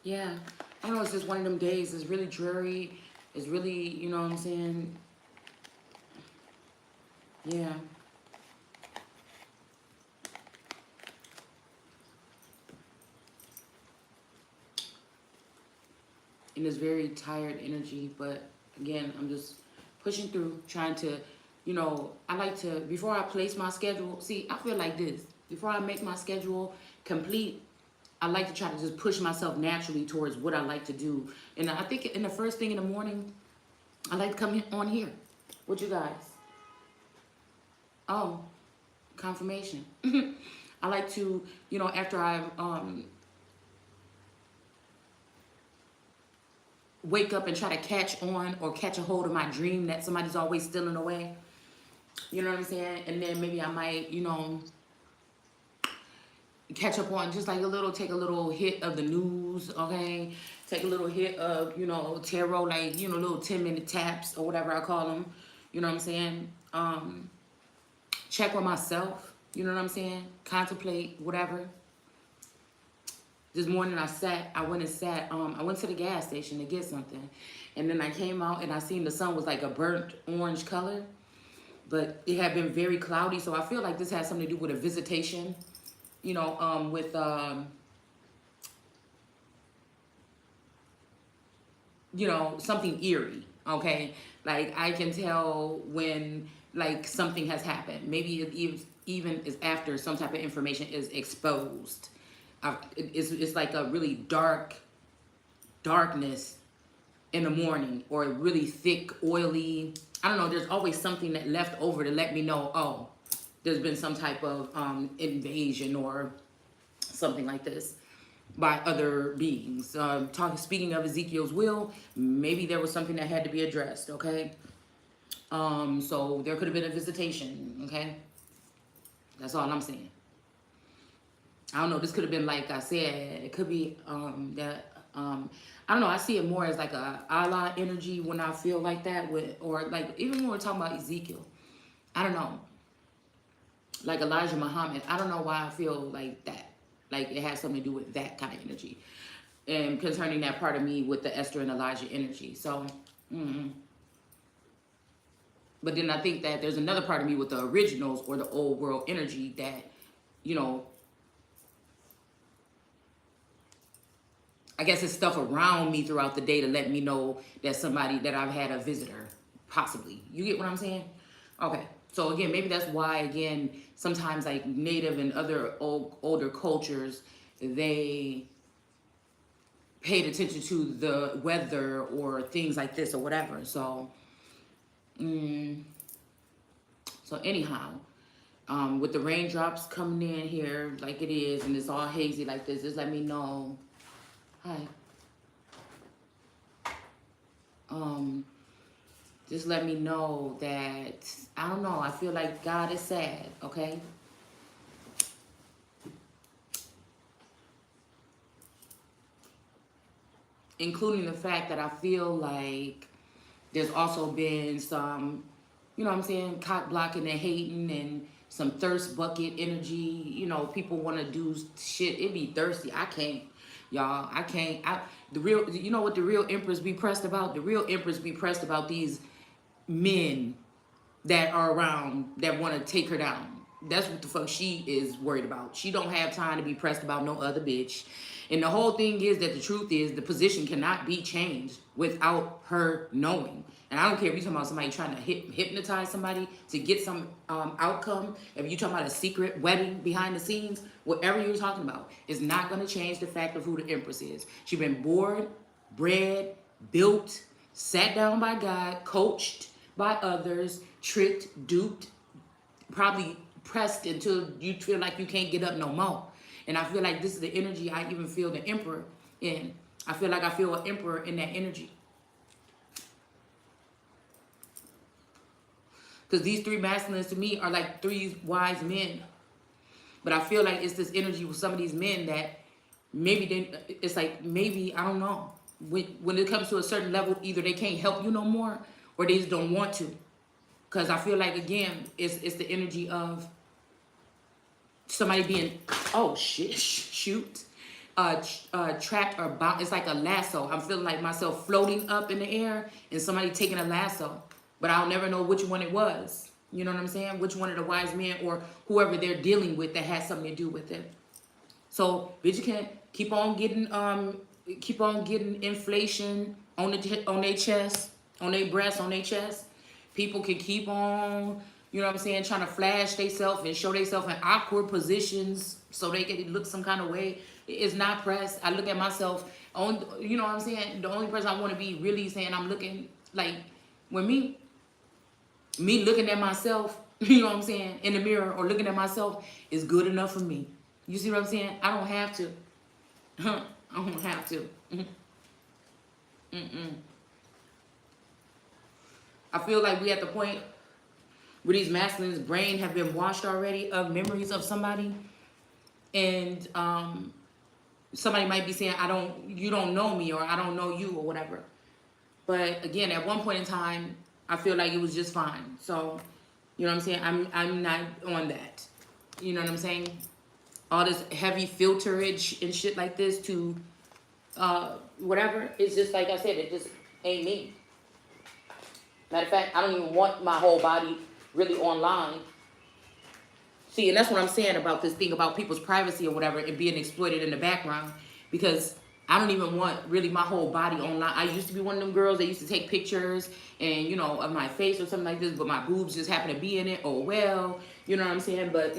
Yeah. I don't know, it's just one of them days. It's really dreary. It's really, you know what I'm saying? Yeah. And it's very tired energy, but again, I'm just pushing through, trying to, you know, I like to, before I place my schedule, see, I feel like this. Before I make my schedule complete, I like to try to just push myself naturally towards what I like to do. And I think in the first thing in the morning, I like to come on here with you guys. Oh, confirmation. I like to, you know, after I wake up and try to catch on or catch a hold of my dream that somebody's always stealing away. You know what I'm saying? And then maybe I might, you know, catch up on just like take a little hit of the news, okay? Take a little hit of, you know, tarot, like, you know, little 10-minute taps or whatever I call them. You know what I'm saying? Check on myself, you know what I'm saying? Contemplate, whatever. This morning I went to the gas station to get something. And then I came out and I seen the sun was like a burnt orange color. But it had been very cloudy, so I feel like this has something to do with a visitation, you know, with, you know, something eerie, okay? Like, I can tell when, like, something has happened. Maybe it even is after some type of information is exposed. It's like a really darkness in the morning, or a really thick, oily, I don't know, there's always something that left over to let me know, oh, there's been some type of invasion or something like this by other beings. Speaking of Ezekiel's will, maybe there was something that had to be addressed, okay? So there could have been a visitation, okay? That's all I'm saying. I don't know, this could have been, like I said, it could be I don't know, I see it more as like a Allah energy when I feel like that, or like even when we're talking about Ezekiel. I don't know. Like Elijah Muhammad, I don't know why I feel like that. Like it has something to do with that kind of energy. And concerning that part of me with the Esther and Elijah energy. So, but then I think that there's another part of me with the originals or the old world energy that, you know, I guess it's stuff around me throughout the day to let me know that I've had a visitor, possibly. You get what I'm saying? Okay. So again, maybe that's why, again, sometimes like Native and other older cultures, they paid attention to the weather or things like this or whatever. So, so anyhow, with the raindrops coming in here like it is, and it's all hazy like this, just let me know. Hi. Just let me know that, I don't know, I feel like God is sad, okay? Including the fact that I feel like there's also been some, you know what I'm saying, cock blocking and hating and some thirst bucket energy. You know, people want to do shit. It be thirsty. I can't. Y'all, I can't. You know what the real Empress be pressed about? The real Empress be pressed about these men that are around that want to take her down. That's what the fuck she is worried about. She don't have time to be pressed about no other bitch. And the whole thing is that the truth is the position cannot be changed without her knowing. And I don't care if you're talking about somebody trying to hypnotize somebody to get some outcome. If you're talking about a secret wedding behind the scenes, whatever you're talking about, is not going to change the fact of who the Empress is. She's been born, bred, built, sat down by God, coached by others, tricked, duped, probably pressed until you feel like you can't get up no more. And I feel like this is the energy I even feel the Emperor in. I feel like I feel an Emperor in that energy. Because these three masculines to me are like three wise men. But I feel like it's this energy with some of these men that maybe it's like, maybe, I don't know. When it comes to a certain level, either they can't help you no more or they just don't want to. Because I feel like, again, it's the energy of somebody being, oh shit, shoot. trapped or bound. It's like a lasso. I'm feeling like myself floating up in the air and somebody taking a lasso, but I'll never know which one it was. You know what I'm saying? Which one of the wise men or whoever they're dealing with that has something to do with it. So bitch can keep on getting inflation on their chest, on their breasts, on their chest. People can keep on, you know what I'm saying, trying to flash themselves and show themselves in awkward positions so they can look some kind of way. It's not pressed. I look at myself on, you know what I'm saying? The only person I want to be really saying I'm looking like, when me looking at myself, you know what I'm saying, in the mirror or looking at myself is good enough for me. You see what I'm saying? I don't have to. I don't have to. I feel like we at the point where these masculines' brain have been washed already of memories of somebody. And somebody might be saying, you don't know me, or I don't know you, or whatever. But again, at one point in time, I feel like it was just fine. So, you know what I'm saying? I'm not on that. You know what I'm saying? All this heavy filterage and shit like this to whatever. It's just like I said, it just ain't me. Matter of fact, I don't even want my whole body really online. See, and that's what I'm saying about this thing about people's privacy or whatever and being exploited in the background, because I don't even want really my whole body online. I used to be one of them girls that used to take pictures and, you know, of my face or something like this, but my boobs just happen to be in it. Oh, well, you know what I'm saying? But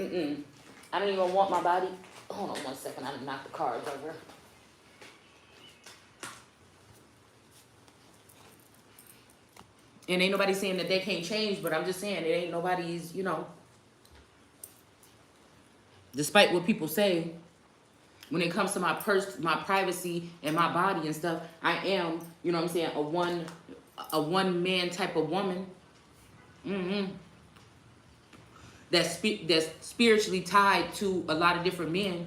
I don't even want my body. Hold on 1 second. I done knocked the cards over. And ain't nobody saying that they can't change, but I'm just saying it ain't nobody's, you know, despite what people say, when it comes to my my privacy and my body and stuff, I am, you know what I'm saying, a one man type of woman. That's spiritually tied to a lot of different men.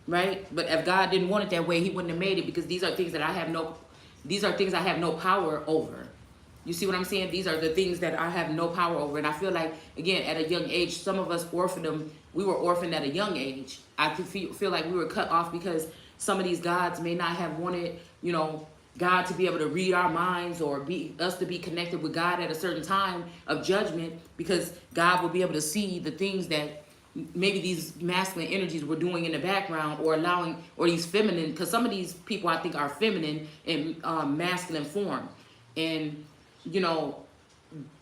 Right? But if God didn't want it that way, he wouldn't have made it, because these are things that I have no power over. You see what I'm saying? These are the things that I have no power over. And I feel like, again, at a young age, some of us we were orphaned at a young age. I feel like we were cut off because some of these gods may not have wanted, you know, God to be able to read our minds or us to be connected with God at a certain time of judgment, because God will be able to see the things that maybe these masculine energies were doing in the background, or allowing, or these feminine, because some of these people I think are feminine in masculine form. And, you know,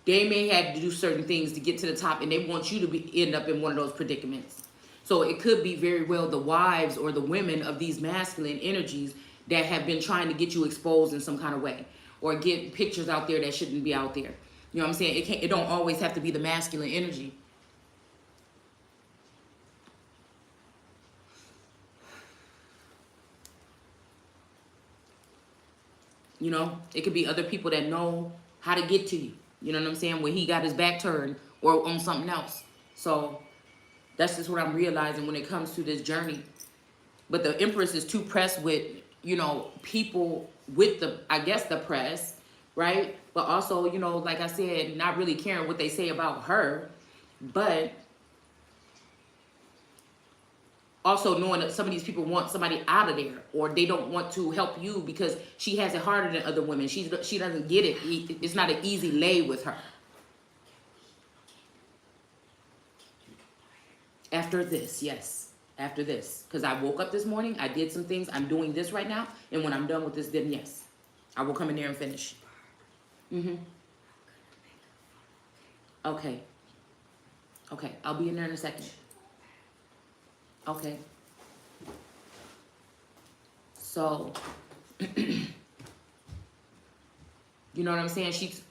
they may have to do certain things to get to the top, and they want you to end up in one of those predicaments. So it could be very well the wives or the women of these masculine energies that have been trying to get you exposed in some kind of way, or get pictures out there that shouldn't be out there. You know what I'm saying? It don't always have to be the masculine energy. You know, it could be other people that know how to get to you. You know what I'm saying? When he got his back turned or on something else. So that's just what I'm realizing when it comes to this journey. But the Empress is too pressed with, you know, people with the, I guess, the press, right? But also, you know, like I said, not really caring what they say about her, but also knowing that some of these people want somebody out of there, or they don't want to help you because she has it harder than other women. She doesn't get it. It's not an easy lay with her. After this, yes. After this. Because I woke up this morning. I did some things. I'm doing this right now. And when I'm done with this, then yes. I will come in there and finish. Okay. Okay. I'll be in there in a second. Okay. So, you know what I'm saying? She's,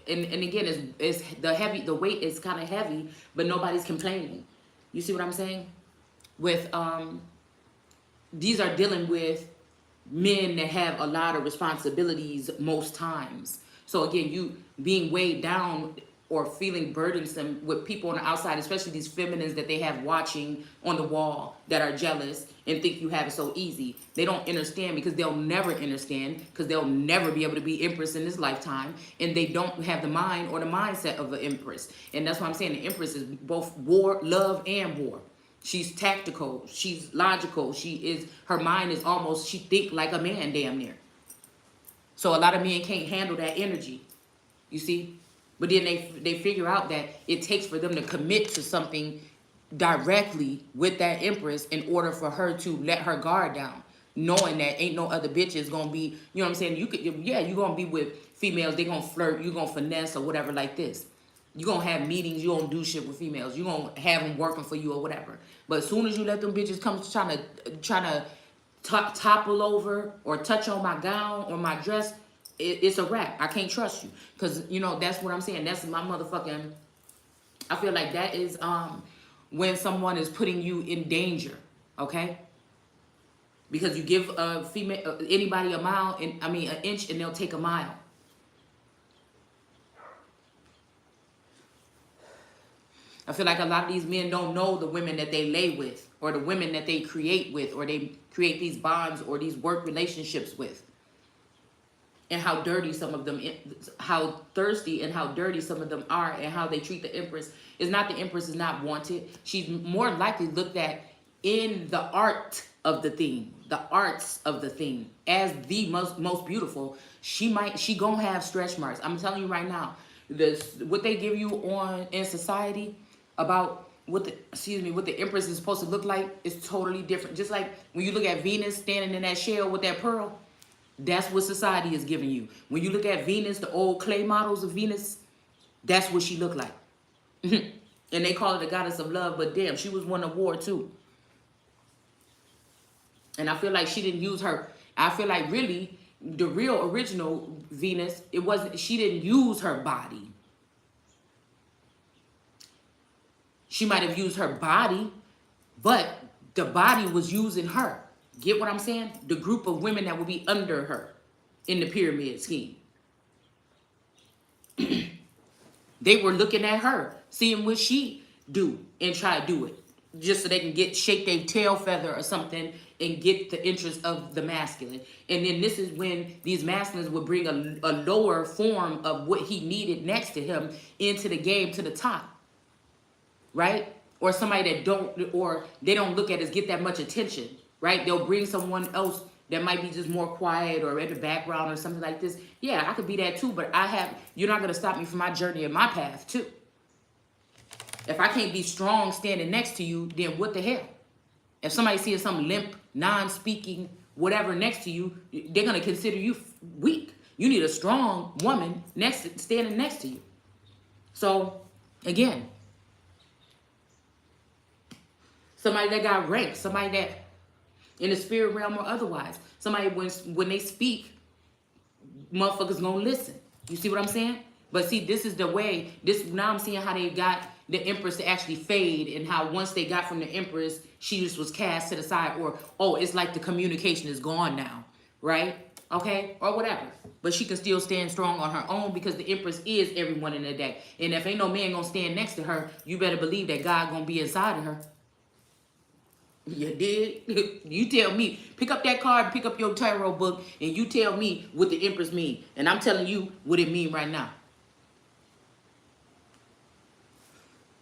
and again, it's the weight is kind of heavy, but nobody's complaining. You see what I'm saying? With, these are dealing with men that have a lot of responsibilities most times. So again, you being weighed down or feeling burdensome with people on the outside, especially these feminines that they have watching on the wall that are jealous and think you have it so easy. They don't understand, because they'll never understand, because they'll never be able to be Empress in this lifetime, and they don't have the mind or the mindset of an Empress. And that's why I'm saying the Empress is both war, love, and war. She's tactical. She's logical. Her mind is almost, she think like a man damn near. So a lot of men can't handle that energy, you see? But then they figure out that it takes for them to commit to something directly with that Empress in order for her to let her guard down, knowing that ain't no other bitches gonna be, you know what I'm saying? You're gonna be with females, they gonna flirt, you gonna finesse or whatever like this. You gonna have meetings, you gonna do shit with females, you gonna have them working for you or whatever. But as soon as you let them bitches come trying to topple over or touch on my gown or my dress, it's a wrap. I can't trust you. Because, you know, that's what I'm saying. That's my motherfucking... I feel like that is when someone is putting you in danger, okay? Because you give a female, anybody an inch, and they'll take a mile. I feel like a lot of these men don't know the women that they lay with, or the women that they create with, or they create these bonds or these work relationships with. And how dirty some of them, how thirsty and how dirty some of them are, and how they treat the Empress. It's not the Empress is not wanted. She's more likely looked at in the art of the thing, the arts of the thing, as the most beautiful. She gonna have stretch marks. I'm telling you right now, what they give you in society about what the Empress is supposed to look like is totally different. Just like when you look at Venus standing in that shell with that pearl, that's what society is giving you. When you look at Venus, the old clay models of Venus, that's what she looked like. And they call her the goddess of love, but damn, she was won a war too. And I feel like she didn't use her. I feel like really the real original Venus, she didn't use her body. She might have used her body, but the body was using her. Get what I'm saying? The group of women that would be under her in the pyramid scheme. They were looking at her, seeing what she do and try to do it. Just so they can shake their tail feather or something and get the interest of the masculine. And then this is when these masculines would bring a lower form of what he needed next to him into the game to the top. Right? Or somebody they don't look at as get that much attention. Right? They'll bring someone else that might be just more quiet or in the background or something like this. Yeah, I could be that too, but you're not going to stop me from my journey and my path too. If I can't be strong standing next to you, then what the hell? If somebody sees some limp, non-speaking, whatever next to you, they're going to consider you weak. You need a strong woman standing next to you. So, again, somebody that got rank, somebody that in the spirit realm or otherwise, somebody when they speak, motherfuckers gonna listen. You see what I'm saying? But see, this is the way, now I'm seeing how they got the Empress to actually fade, and how once they got from the Empress, she just was cast to the side, or, oh, it's like the communication is gone now, right? Okay, or whatever. But she can still stand strong on her own, because the Empress is everyone in the day. And if ain't no man gonna stand next to her, you better believe that God gonna be inside of her. You did? You tell me. Pick up that card, pick up your tarot book, and you tell me what the Empress mean. And I'm telling you what it mean right now.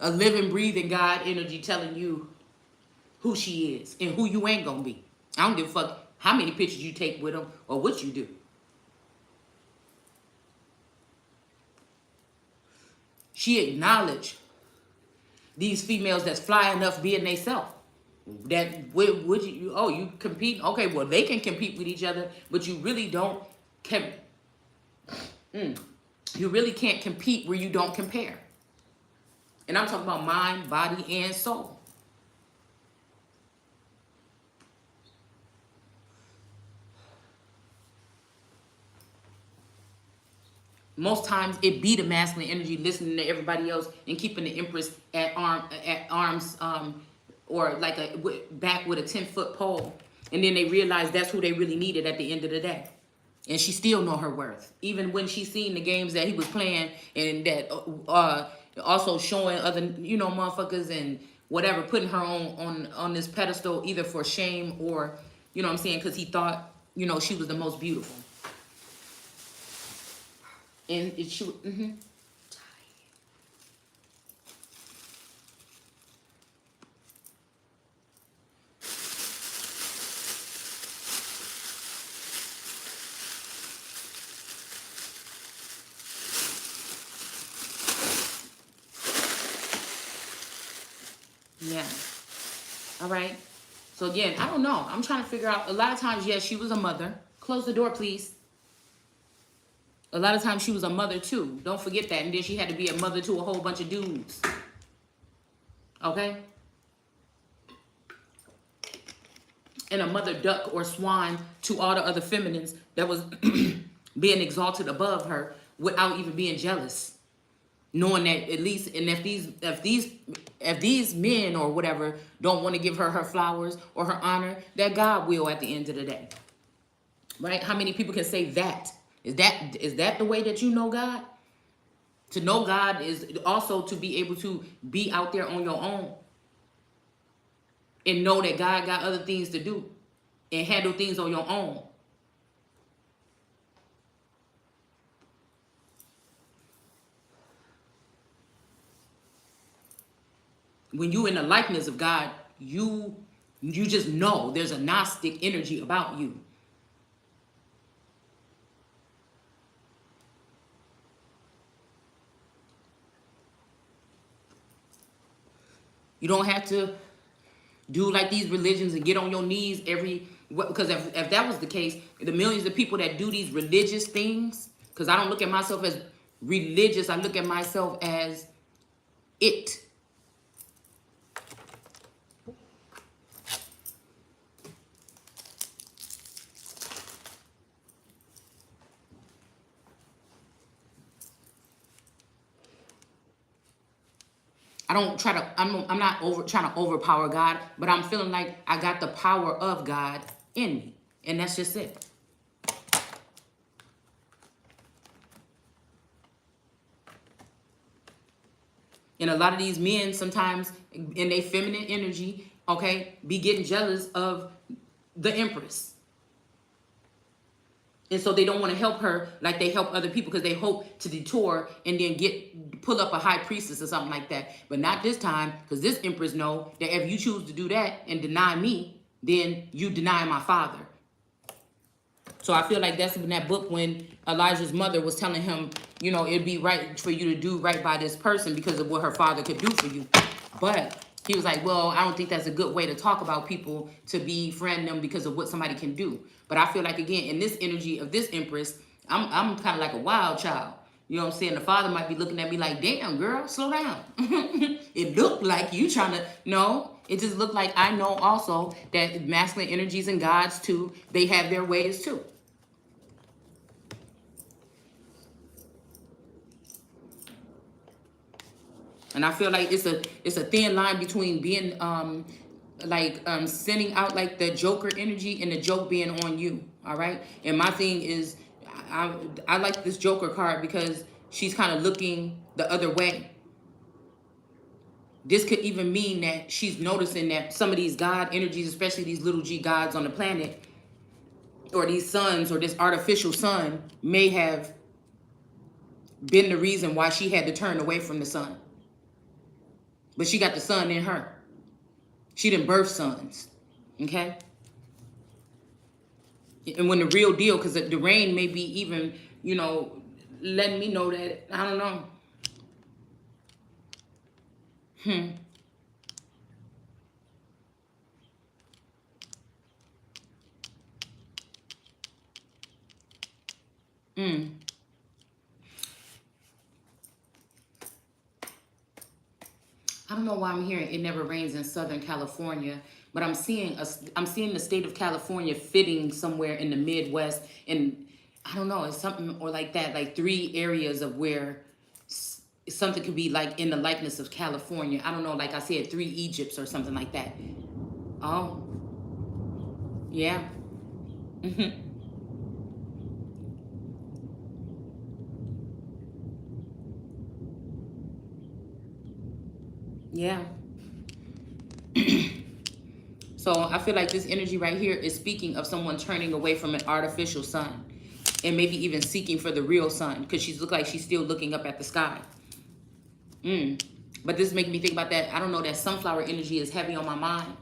A living, breathing God energy telling you who she is and who you ain't gonna be. I don't give a fuck how many pictures you take with them or what you do. She acknowledged these females that's fly enough being they self. That you compete? Okay, well, they can compete with each other, but you really don't you really can't compete where you don't compare. And I'm talking about mind, body, and soul. Most times it be the masculine energy listening to everybody else and keeping the Empress at arms or like back with a 10-foot pole. And then they realize that's who they really needed at the end of the day. And she still know her worth. Even when she seen the games that he was playing, and that also showing other, motherfuckers and whatever, putting her on this pedestal either for shame or, you know what I'm saying, because he thought, she was the most beautiful. And it, Yeah. All right. So again, I don't know. I'm trying to figure out. A lot of times, yes, she was a mother. Close the door, please. A lot of times she was a mother too. Don't forget that. And then she had to be a mother to a whole bunch of dudes. Okay? And a mother duck or swan to all the other feminines that was being exalted above her without even being jealous. Knowing that at least, and if these men or whatever don't want to give her her flowers or her honor, that God will at the end of the day. Right? How many people can say that? Is that the way that you know God? To know God is also to be able to be out there on your own and know that God got other things to do and handle things on your own. When you in the likeness of God, you just know there's a Gnostic energy about you. You don't have to do like these religions and get on your knees because if that was the case, the millions of people that do these religious things, because I don't look at myself as religious, I look at myself as it. I don't try to, I'm not trying to overpower God, but I'm feeling like I got the power of God in me. And that's just it. And a lot of these men sometimes in their feminine energy, okay, be getting jealous of the Empress. And so they don't want to help her like they help other people because they hope to detour and then pull up a high priestess or something like that. But not this time, because this Empress know that if you choose to do that and deny me, then you deny my father. So I feel like that's in that book when Elijah's mother was telling him, you know, it'd be right for you to do right by this person because of what her father could do for you. But he was like, well, I don't think that's a good way to talk about people, to befriend them because of what somebody can do. But I feel like, again, in this energy of this Empress, I'm kind of like a wild child. You know what I'm saying? The father might be looking at me like, damn, girl, slow down. It looked like you trying to, no. It just looked like I know also that masculine energies and gods too, they have their ways too. And I feel like it's a thin line between being sending out like the Joker energy and the joke being on you. All right. And my thing is, I like this Joker card because she's kind of looking the other way. This could even mean that she's noticing that some of these God energies, especially these little g gods on the planet, or these suns, or this artificial sun, may have been the reason why she had to turn away from the sun. But she got the sun in her. She didn't birth sons. Okay? And when the real deal, because the rain may be even, you know, letting me know that, I don't know. I don't know why I'm hearing it never rains in Southern California, but I'm seeing the state of California fitting somewhere in the Midwest, and I don't know, it's something or like that, like 3 areas of where something could be like in the likeness of California. I don't know, like I said, 3 Egypts or something like that. Oh, yeah. Yeah. So I feel like this energy right here is speaking of someone turning away from an artificial sun and maybe even seeking for the real sun, because she's look like she's still looking up at the sky. But this is making me think about that. I don't know, that sunflower energy is heavy on my mind.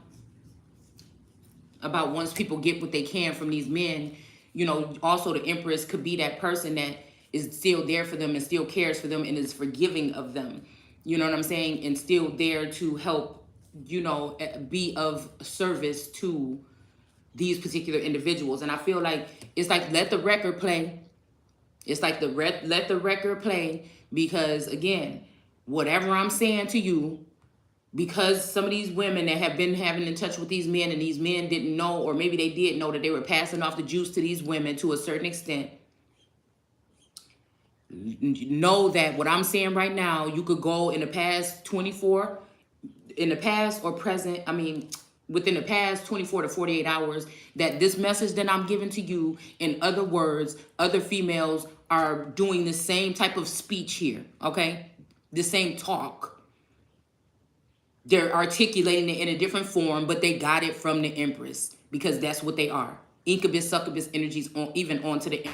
About once people get what they can from these men, you know, also the Empress could be that person that is still there for them and still cares for them and is forgiving of them. You know what I'm saying? And still there to help you know, be of service to these particular individuals. And I feel like it's like, let the record play. It's like let the record play, because again, whatever I'm saying to you, because some of these women that have been having in touch with these men, and these men didn't know, or maybe they did know, that they were passing off the juice to these women to a certain extent, know that what I'm saying right now, you could go in the past 24, in the past or present, I mean, within the past 24 to 48 hours, that this message that I'm giving to you, in other words, other females are doing the same type of speech here, okay? The same talk. They're articulating it in a different form, but they got it from the Empress, because that's what they are. Incubus, succubus energies, even onto the